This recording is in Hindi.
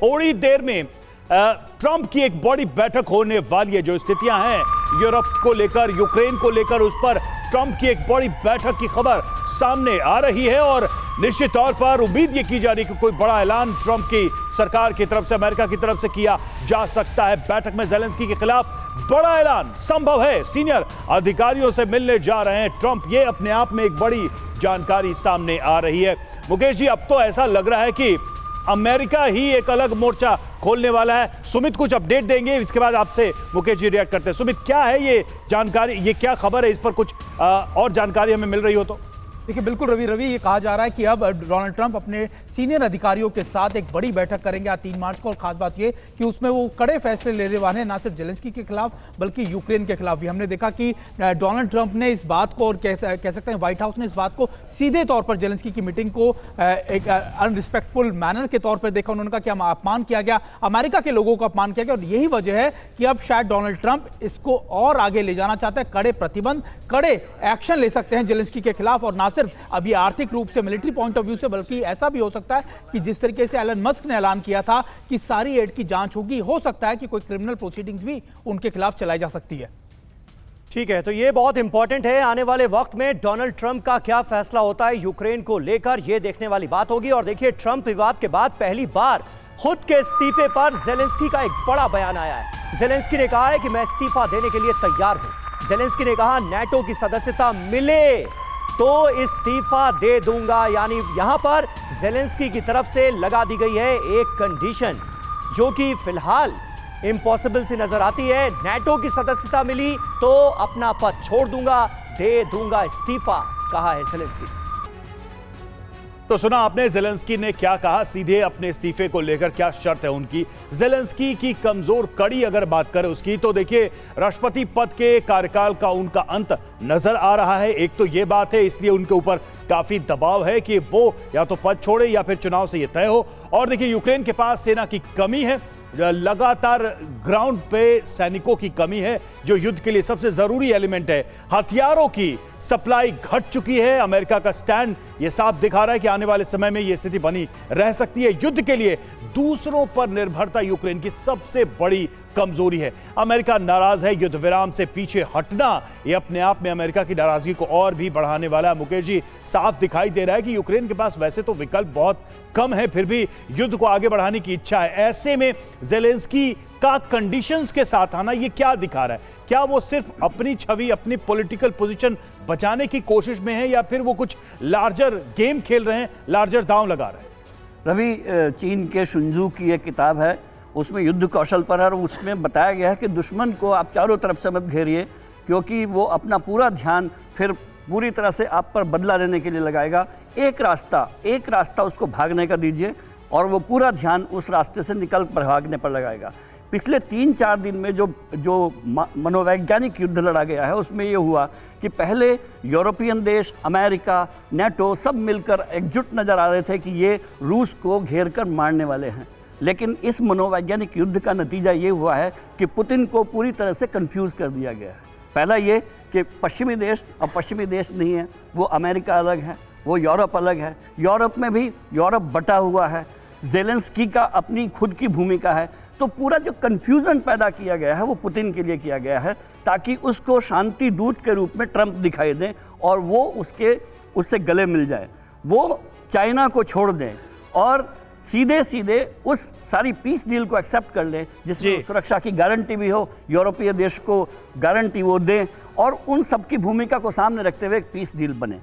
थोड़ी देर में ट्रंप की एक बड़ी बैठक होने वाली है। जो स्थितियां हैं यूरोप को लेकर, यूक्रेन को लेकर, उस पर ट्रंप की एक बड़ी बैठक की खबर सामने आ रही है और निश्चित तौर पर उम्मीद ये की जा रही है कि कोई बड़ा ऐलान ट्रंप की सरकार की तरफ से, अमेरिका की तरफ से किया जा सकता है। बैठक में ज़ेलेंस्की के खिलाफ बड़ा ऐलान संभव है। सीनियर अधिकारियों से मिलने जा रहे हैं ट्रंप। ये अपने आप में एक बड़ी जानकारी सामने आ रही है। मुकेश जी, अब तो ऐसा लग रहा है कि अमेरिका ही एक अलग मोर्चा खोलने वाला है। सुमित कुछ अपडेट देंगे, इसके बाद आपसे मुकेश जी रिएक्ट करते हैं। सुमित, क्या है ये जानकारी, ये क्या खबर है, इस पर कुछ और जानकारी हमें मिल रही हो तो? देखिए बिल्कुल रवि, ये कहा जा रहा है कि अब डोनाल्ड ट्रंप अपने सीनियर अधिकारियों के साथ एक बड़ी बैठक करेंगे आज 3 मार्च को। और खास बात ये कि उसमें वो कड़े फैसले लेने वाले हैं, ना सिर्फ ज़ेलेंस्की के खिलाफ बल्कि यूक्रेन के खिलाफ भी। हमने देखा कि डोनाल्ड ट्रंप ने इस बात को, और कह सकते हैं व्हाइट हाउस ने इस बात को सीधे तौर पर ज़ेलेंस्की की मीटिंग को एक अनरिस्पेक्टफुल मैनर के तौर पर देखा। उन्होंने कहा कि हम अपमान किया गया, अमेरिका के लोगों का अपमान किया गया। और यही वजह है कि अब शायद डोनाल्ड ट्रंप इसको और आगे ले जाना चाहते हैं। कड़े प्रतिबंध, कड़े एक्शन ले सकते हैं ज़ेलेंस्की के खिलाफ। और ना सिर्फ अब ये आर्थिक रूप से, मिलिट्री पॉइंट ऑफ व्यू से, बल्कि ऐसा भी हो सकता है कि जिस तरीके से एलन मस्क ने ऐलान किया था कि सारी एड की जांच होगी, हो सकता है कि कोई क्रिमिनल प्रोसीडिंग्स भी उनके खिलाफ चलाई जा सकती है। ठीक है, तो ये बहुत इंपॉर्टेंट है। आने वाले वक्त में डोनाल्ड ट्रंप का क्या फैसला होता है यूक्रेन को लेकर, यह देखने वाली बात होगी। और देखिए, ट्रंप विवाद के बाद पहली बार खुद के इस्तीफे पर ज़ेलेंस्की का एक बड़ा बयान आया है। ज़ेलेंस्की ने कहा है कि मैं इस्तीफा देने के लिए तैयार हूं। ज़ेलेंस्की ने कहा नाटो की सदस्यता मिले तो इस्तीफा दे दूंगा। यानी यहां पर ज़ेलेंस्की की तरफ से लगा दी गई है एक कंडीशन, जो कि फिलहाल इम्पॉसिबल सी नजर आती है। नाटो की सदस्यता मिली तो अपना पद छोड़ दूंगा, दे दूंगा इस्तीफा, कहा है ज़ेलेंस्की। तो सुना आपने ज़ेलेंस्की ने क्या कहा, सीधे अपने इस्तीफे को लेकर क्या शर्त है उनकी। ज़ेलेंस्की की कमजोर कड़ी अगर बात करें उसकी, तो देखिए राष्ट्रपति पद के कार्यकाल का उनका अंत नजर आ रहा है। एक तो ये बात है, इसलिए उनके ऊपर काफी दबाव है कि वो या तो पद छोड़े या फिर चुनाव से ये तय हो। और देखिए, यूक्रेन के पास सेना की कमी है, लगातार ग्राउंड पे सैनिकों की कमी है, जो युद्ध के लिए सबसे जरूरी एलिमेंट है। हथियारों की सप्लाई घट चुकी है। अमेरिका का स्टैंड यह साफ दिखा रहा है कि आने वाले समय में यह स्थिति बनी रह सकती है। युद्ध के लिए दूसरों पर निर्भरता यूक्रेन की सबसे बड़ी कमजोरी है। अमेरिका नाराज है, युद्ध विराम से पीछे हटना यह अपने आप में अमेरिका की नाराजगी को और भी बढ़ाने वाला है। मुकेश जी, साफ दिखाई दे रहा है कि यूक्रेन के पास वैसे तो विकल्प बहुत कम है, फिर भी युद्ध को आगे बढ़ाने की इच्छा है। ऐसे में ज़ेलेंस्की का कंडीशंस के साथ आना ये क्या दिखा रहा है? क्या वो सिर्फ अपनी छवि, अपनी पॉलिटिकल पोजीशन बचाने की कोशिश में है, या फिर वो कुछ लार्जर गेम खेल रहे हैं, लार्जर दांव लगा रहे हैं? रवि, चीन के शुंजू की एक किताब है, उसमें युद्ध कौशल पर है, और उसमें बताया गया है कि दुश्मन को आप चारों तरफ से मत घेरिए, क्योंकि वो अपना पूरा ध्यान फिर पूरी तरह से आप पर बदला लेने के लिए लगाएगा। एक रास्ता उसको भागने का दीजिए और वो पूरा ध्यान उस रास्ते से निकल कर भागने पर लगाएगा। पिछले 3-4 दिन में जो मनोवैज्ञानिक युद्ध लड़ा गया है, उसमें ये हुआ कि पहले यूरोपियन देश, अमेरिका, नाटो सब मिलकर एकजुट नज़र आ रहे थे कि ये रूस को घेर कर मारने वाले हैं। लेकिन इस मनोवैज्ञानिक युद्ध का नतीजा ये हुआ है कि पुतिन को पूरी तरह से कंफ्यूज कर दिया गया है। पहला ये कि पश्चिमी देश अब पश्चिमी देश नहीं है, वो अमेरिका अलग है, वो यूरोप अलग है। यूरोप में भी यूरोप बटा हुआ है। ज़ेलेंस्की का अपनी खुद की भूमिका है। तो पूरा जो कन्फ्यूज़न पैदा किया गया है वो पुतिन के लिए किया गया है, ताकि उसको शांति दूत के रूप में ट्रंप दिखाई दें और वो उससे गले मिल जाए, वो चाइना को छोड़ दें और सीधे उस सारी पीस डील को एक्सेप्ट कर लें, जिसमें सुरक्षा की गारंटी भी हो, यूरोपीय देश को गारंटी वो दें, और उन सब की भूमिका को सामने रखते हुए एक पीस डील बने।